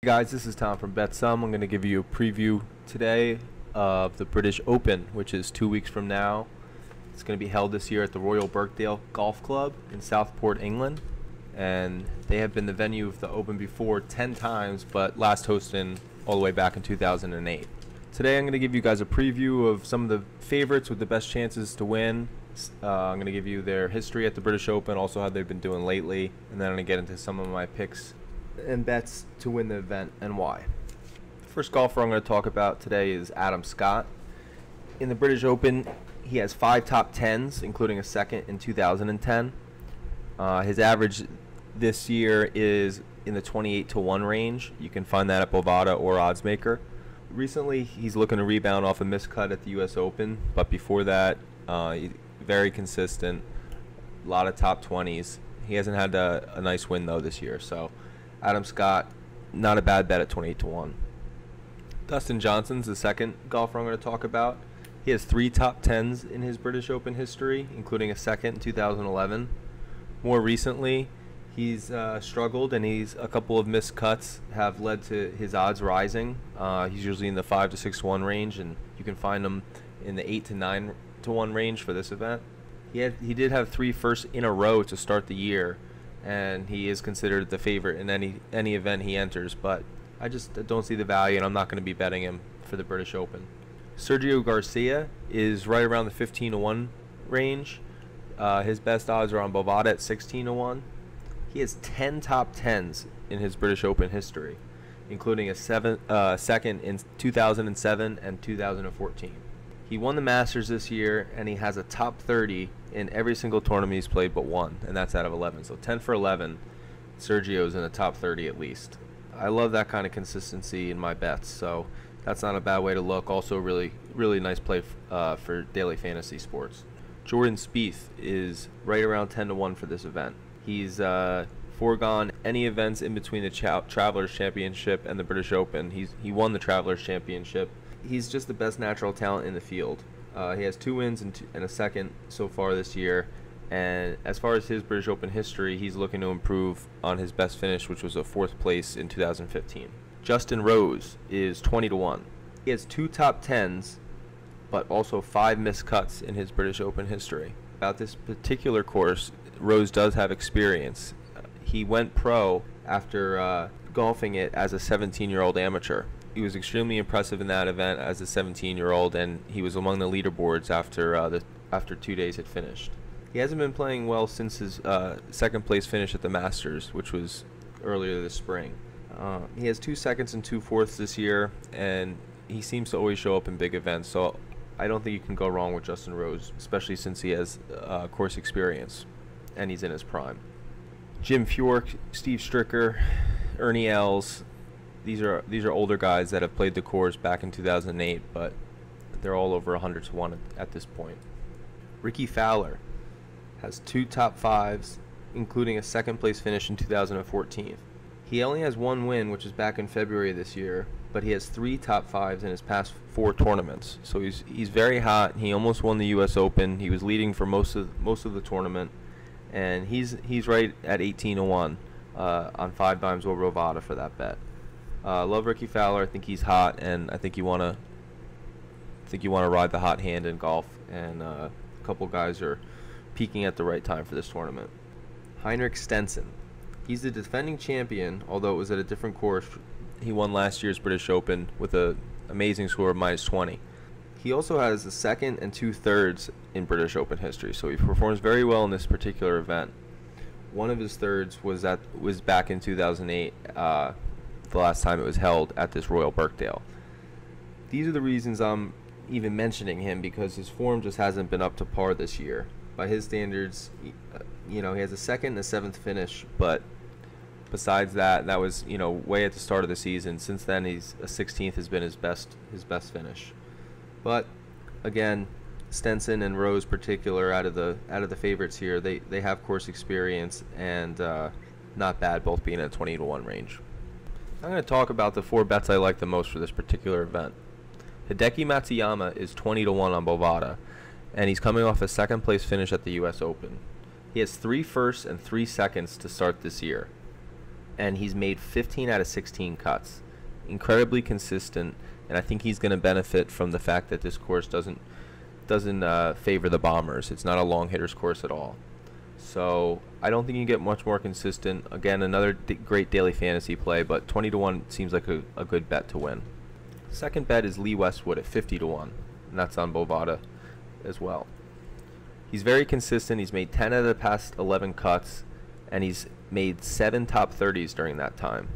Guys, this is Tom from BetSum. I'm going to give you a preview today of the British Open, which is 2 weeks from now. It's going to be held this year at the Royal Birkdale Golf Club in Southport, England. And they have been the venue of the Open before 10 times, but last hosted all the way back in 2008. Today I'm going to give you guys a preview of some of the favorites with the best chances to win. I'm going to give you their history at the British Open, also how they've been doing lately, and then I'm going to get into some of my picks and bets to win the event and why. The first golfer I'm going to talk about today is Adam Scott. In the British Open, he has 5 top 10s, including a second in 2010. His average this year is in the 28-1 range. You can find that at Bovada or Oddsmaker. Recently, he's looking to rebound off a miscut at the U.S. Open, but before that, very consistent, a lot of top 20s. He hasn't had a nice win, though, this year, so Adam Scott, not a bad bet at 28-1. Dustin Johnson's the second golfer I'm going to talk about. He has 3 top 10s in his British Open history, including a second in 2011. More recently, he's struggled, and a couple of missed cuts have led to his odds rising. He's usually in the 5-6-1 range, and you can find him in the 8-9-1 range for this event. He did have 3 firsts in a row to start the year, and he is considered the favorite in any event he enters, but I just don't see the value, and I'm not going to be betting him for the British Open. Sergio Garcia is right around the 15-1 range. His best odds are on Bovada at 16-1. He has 10 top 10s in his British Open history, including a second in 2007 and 2014. He won the Masters this year, and he has a top 30 in every single tournament he's played but one, and that's out of 11. So 10 for 11, Sergio's in the top 30 at least. I love that kind of consistency in my bets, so that's not a bad way to look. Also, really nice play for daily fantasy sports. Jordan Spieth is right around 10-1 for this event. He's foregone any events in between the Travelers Championship and the British Open. He won the Travelers Championship. He's just the best natural talent in the field. He has 2 wins and a second so far this year. And as far as his British Open history, he's looking to improve on his best finish, which was a 4th place in 2015. Justin Rose is 20-1. He has 2 top 10s, but also 5 missed cuts in his British Open history. About this particular course, Rose does have experience. He went pro after golfing it as a 17-year-old amateur. He was extremely impressive in that event as a 17-year-old, and he was among the leaderboards after 2 days had finished. He hasn't been playing well since his second place finish at the Masters, which was earlier this spring. He has 2 seconds and 2 fourths this year, and he seems to always show up in big events, so I don't think you can go wrong with Justin Rose, especially since he has course experience and he's in his prime. Jim Furyk, Steve Stricker, Ernie Els, these are older guys that have played the course back in 2008, but they're all over 100-1 at this point. Ricky Fowler has 2 top 5s, including a 2nd place finish in 2014. He only has 1 win, which is back in February this year, but he has 3 top 5s in his past 4 tournaments. So he's very hot. He almost won the U.S. Open. He was leading for most of the tournament, and he's right at 18-1 on 5 dimes over Bovada for that bet. Love Ricky Fowler. I think he's hot, and I think you want to ride the hot hand in golf, and a couple guys are peaking at the right time for this tournament. Heinrich Stenson. He's the defending champion, although it was at a different course. He won last year's British Open with an amazing score of -20. He also has a 2nd and 2 thirds in British Open history, so he performs very well in this particular event. One of his thirds was back in 2008, the last time it was held at this Royal Birkdale. These are the reasons I'm even mentioning him, because his form just hasn't been up to par this year. By his standards, he has a 2nd and a 7th finish, but besides that was way at the start of the season. Since then, a 16th has been his best finish. But again, Stenson and Rose particular out of the favorites here, they have course experience and not bad, both being at 20-1 range. I'm going to talk about the 4 bets I like the most for this particular event. Hideki Matsuyama is 20-1 on Bovada, and he's coming off a 2nd place finish at the U.S. Open. He has 3 firsts and 3 seconds to start this year. and he's made 15 out of 16 cuts. Incredibly consistent, and I think he's going to benefit from the fact that this course doesn't favor the bombers. It's not a long hitters course at all. So I don't think you get much more consistent. Again, another great daily fantasy play, but 20 to 1 seems like a good bet to win. Second bet is Lee Westwood at 50 to 1, and that's on Bovada as well. He's very consistent. He's made 10 out of the past 11 cuts, and he's made 7 top 30s during that time.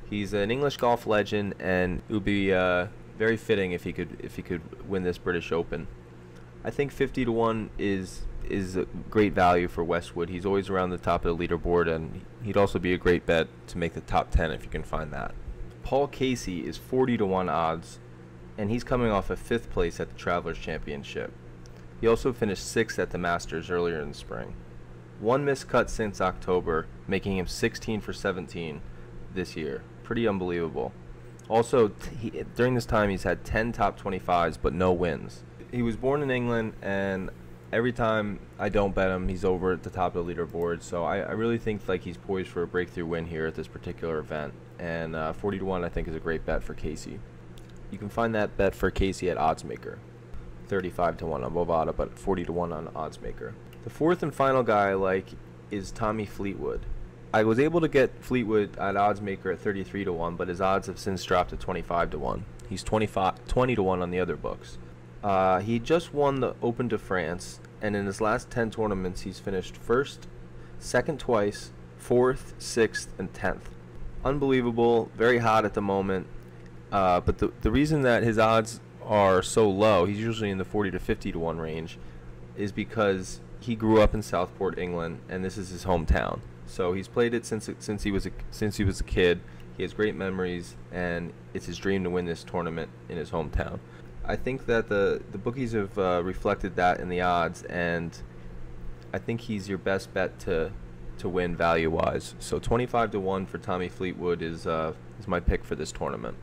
He's an English golf legend, and it would be very fitting if he could win this British Open. I think 50 to 1 is a great value for Westwood. He's always around the top of the leaderboard, and he'd also be a great bet to make the top 10 if you can find that. Paul Casey is 40 to 1 odds, and he's coming off a 5th place at the Travelers Championship. He also finished 6th at the Masters earlier in the spring. 1 missed cut since October, making him 16 for 17 this year. Pretty unbelievable. Also, during this time, he's had 10 top 25s, but no wins. He was born in England, and every time I don't bet him, he's over at the top of the leaderboard. So I really think like he's poised for a breakthrough win here at this particular event. And 40 to 1 I think is a great bet for Casey. You can find that bet for Casey at Oddsmaker. 35 to 1 on Bovada, but 40 to 1 on Oddsmaker. The fourth and final guy I like is Tommy Fleetwood. I was able to get Fleetwood at Oddsmaker at 33 to 1, but his odds have since dropped to 25 to 1. He's 20 to 1 on the other books. He just won the Open de France, and in his last 10 tournaments, he's finished 1st, 2nd twice, 4th, 6th, and 10th. Unbelievable, very hot at the moment. But the reason that his odds are so low, he's usually in the 40 to 50 to 1 range, is because he grew up in Southport, England, and this is his hometown. So he's played it since he was a kid. He has great memories, and it's his dream to win this tournament in his hometown. I think that the bookies have reflected that in the odds, and I think he's your best bet to win value-wise. So 25 to 1 for Tommy Fleetwood is my pick for this tournament.